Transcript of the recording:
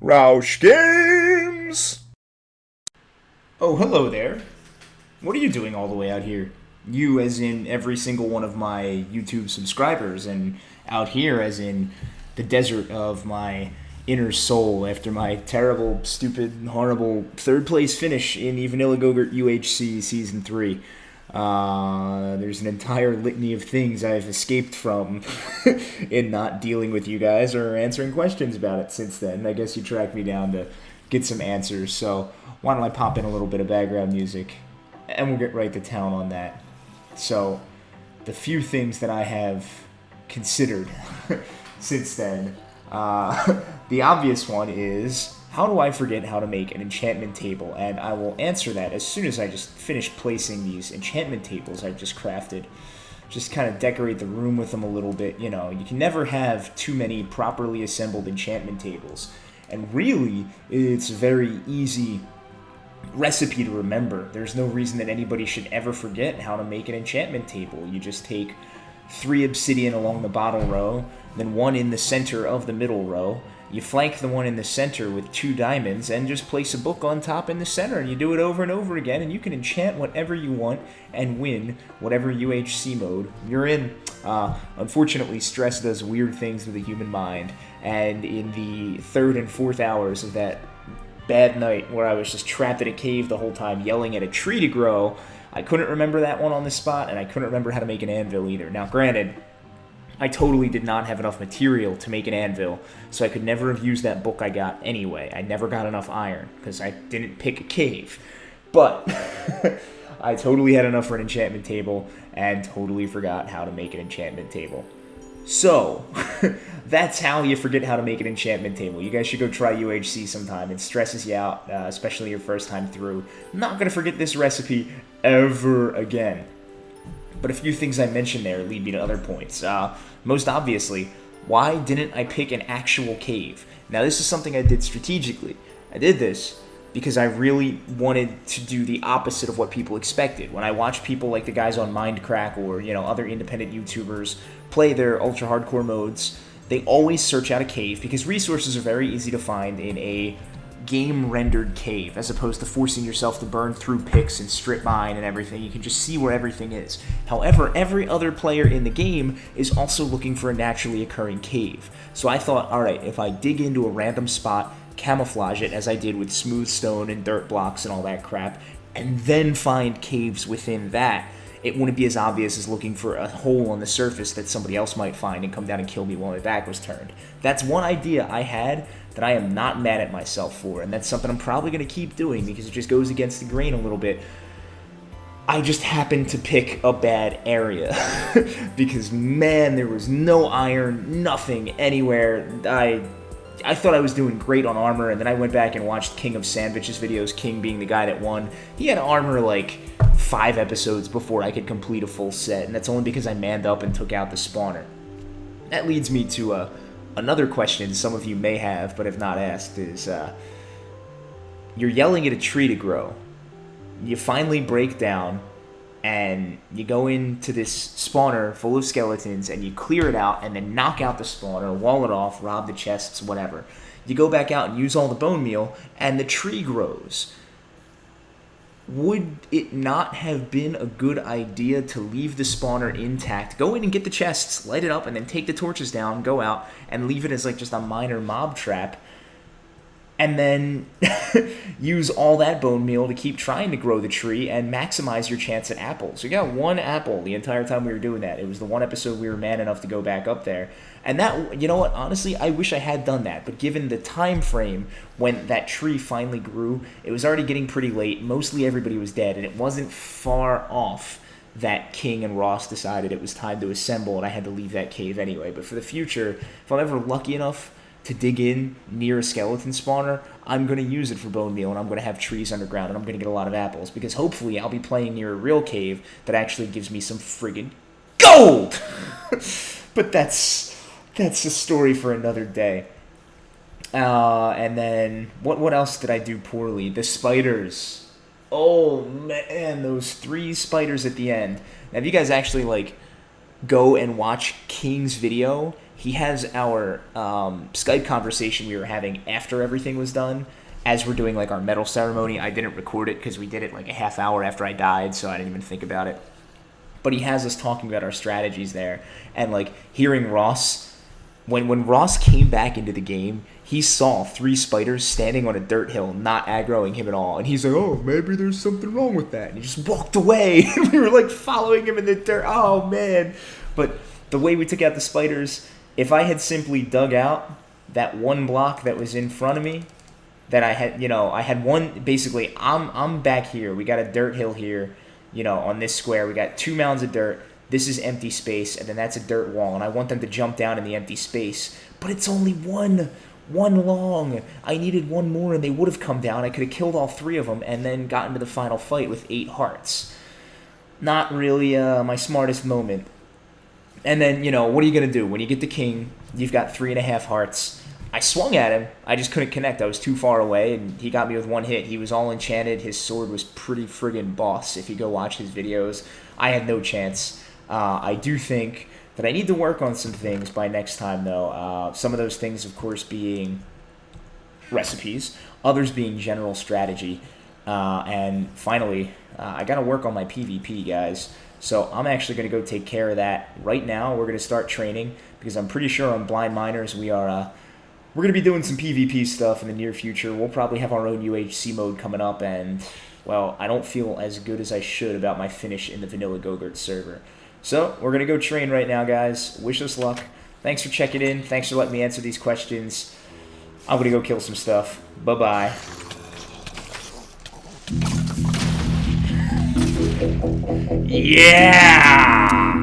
Rausch Games! Oh, hello there. What are you doing all the way out here? You, as in every single one of my YouTube subscribers, and out here, as in the desert of my inner soul after my terrible, stupid, horrible third place finish in the Vanilla Gogurt UHC Season 3. There's an entire litany of things I've escaped from in not dealing with you guys or answering questions about it since then. I guess you tracked me down to get some answers, so why don't I pop in a little bit of background music and we'll get right to town on that. So, the few things that I have considered since then, the obvious one is, how do I forget how to make an enchantment table? And I will answer that as soon as I just finish placing these enchantment tables I've just crafted. Just kind of decorate the room with them a little bit. You know, you can never have too many properly assembled enchantment tables. And really, it's a very easy recipe to remember. There's no reason that anybody should ever forget how to make an enchantment table. You just take 3 obsidian along the bottom row, then 1 in the center of the middle row. You flank the one in the center with 2 diamonds and just place a book on top in the center, and you do it over and over again, and you can enchant whatever you want and win whatever UHC mode you're in. Unfortunately, stress does weird things to the human mind, and in the 3rd and 4th hours of that bad night where I was just trapped in a cave the whole time yelling at a tree to grow, I couldn't remember that one on the spot, and I couldn't remember how to make an anvil either. Now, granted, I totally did not have enough material to make an anvil, so I could never have used that book I got anyway. I never got enough iron, because I didn't pick a cave. But I totally had enough for an enchantment table, and totally forgot how to make an enchantment table. So, that's how you forget how to make an enchantment table. You guys should go try UHC sometime. It stresses you out, especially your first time through. I'm not going to forget this recipe ever again. But a few things I mentioned there lead me to other points. Most obviously, why didn't I pick an actual cave? Now, this is something I did strategically. I did this because I really wanted to do the opposite of what people expected. When I watch people like the guys on Mindcrack or, other independent YouTubers play their ultra hardcore modes, they always search out a cave because resources are very easy to find in a game-rendered cave, as opposed to forcing yourself to burn through picks and strip mine and everything. You can just see where everything is. However, every other player in the game is also looking for a naturally occurring cave. So I thought, alright, if I dig into a random spot, camouflage it, as I did with smooth stone and dirt blocks and all that crap, and then find caves within that, it wouldn't be as obvious as looking for a hole on the surface that somebody else might find and come down and kill me while my back was turned. That's one idea I had that I am not mad at myself for, and that's something I'm probably going to keep doing because it just goes against the grain a little bit. I just happened to pick a bad area because, man, there was no iron, nothing anywhere. I thought I was doing great on armor, and then I went back and watched King of Sandwiches videos, King being the guy that won. He had armor like 5 episodes before I could complete a full set, and that's only because I manned up and took out the spawner. That leads me to another question some of you may have but have not asked is, you're yelling at a tree to grow. You finally break down, and you go into this spawner full of skeletons, and you clear it out, and then knock out the spawner, wall it off, rob the chests, whatever. You go back out and use all the bone meal, and the tree grows. Would it not have been a good idea to leave the spawner intact, go in and get the chests, light it up, and then take the torches down, go out, and leave it as like just a minor mob trap, and then use all that bone meal to keep trying to grow the tree and maximize your chance at apples. We got 1 apple the entire time we were doing that. It was the 1 episode we were man enough to go back up there. And that, you know what, honestly, I wish I had done that. But given the time frame when that tree finally grew, it was already getting pretty late. Mostly everybody was dead, and it wasn't far off that King and Ross decided it was time to assemble, and I had to leave that cave anyway. But for the future, if I'm ever lucky enough to dig in near a skeleton spawner, I'm going to use it for bone meal, and I'm going to have trees underground, and I'm going to get a lot of apples, because hopefully I'll be playing near a real cave that actually gives me some friggin' gold! But that's a story for another day. And then, what else did I do poorly? The spiders. Oh, man, those 3 spiders at the end. Now, if you guys actually, go and watch King's video, he has our Skype conversation we were having after everything was done. As we're doing like our medal ceremony, I didn't record it because we did it like a half hour after I died, so I didn't even think about it. But he has us talking about our strategies there, and like hearing Ross, when Ross came back into the game, he saw 3 spiders standing on a dirt hill, not aggroing him at all. And he's like, oh, maybe there's something wrong with that. And he just walked away. And we were like following him in the dirt. Oh, man. But the way we took out the spiders, if I had simply dug out that one block that was in front of me, that I had, I had one, basically, I'm back here. We got a dirt hill here, on this square. We got 2 mounds of dirt. This is empty space, and then that's a dirt wall. And I want them to jump down in the empty space. But it's only one long. I needed one more, and they would have come down. I could have killed all 3 of them and then gotten to the final fight with 8 hearts. Not really my smartest moment. And then, what are you going to do? When you get the king, you've got 3.5 hearts. I swung at him. I just couldn't connect. I was too far away, and he got me with 1 hit. He was all enchanted. His sword was pretty friggin' boss. If you go watch his videos, I had no chance. I do think that I need to work on some things by next time, though. Some of those things, of course, being recipes, others being general strategy. And finally, I got to work on my PvP, guys. So I'm actually going to go take care of that right now. We're going to start training because I'm pretty sure on Blind Miners we're going to be doing some PvP stuff in the near future. We'll probably have our own UHC mode coming up, and, well, I don't feel as good as I should about my finish in the Vanilla Gogurt server. So, we're going to go train right now, guys. Wish us luck. Thanks for checking in. Thanks for letting me answer these questions. I'm going to go kill some stuff. Bye-bye. Yeah!